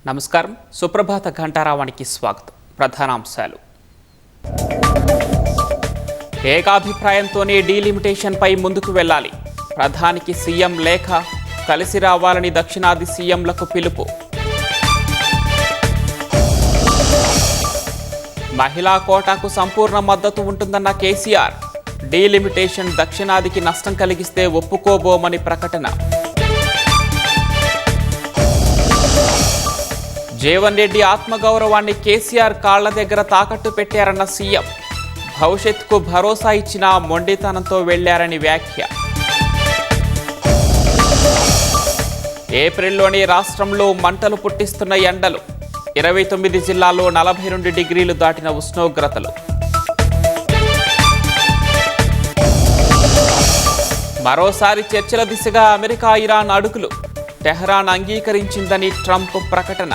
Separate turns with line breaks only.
నమస్కారం. సుప్రభాత ఘంటారావానికి స్వాగతం. ప్రధానాంశాలు. ఏకాభిప్రాయంతోనే డీలిమిటేషన్పై ముందుకు వెళ్ళాలి. ప్రధానికి సీఎం లేఖ. కలిసి రావాలని దక్షిణాది సీఎంలకు పిలుపు. మహిళా కోటాకు సంపూర్ణ మద్దతు ఉంటుందన్న కేసీఆర్. డీలిమిటేషన్ దక్షిణాదికి నష్టం కలిగిస్తే ఒప్పుకోబోమని ప్రకటన. జీవన్ రెడ్డి ఆత్మగౌరవాన్ని కేసీఆర్ కాళ్ల దగ్గర తాకట్టు పెట్టారన్న సీఎం. భవిష్యత్తుకు భరోసా ఇచ్చిన మొండితనంతో వెళ్లారని వ్యాఖ్య. ఏప్రిల్లోని రాష్ట్రంలో మంటలు పుట్టిస్తున్న ఎండలు. 29 జిల్లాల్లో 42 డిగ్రీలు దాటిన ఉష్ణోగ్రతలు. మరోసారి చర్చల దిశగా అమెరికా ఇరాన్ అడుగులు. టెహ్రాన్ అంగీకరించిందని ట్రంప్ ప్రకటన.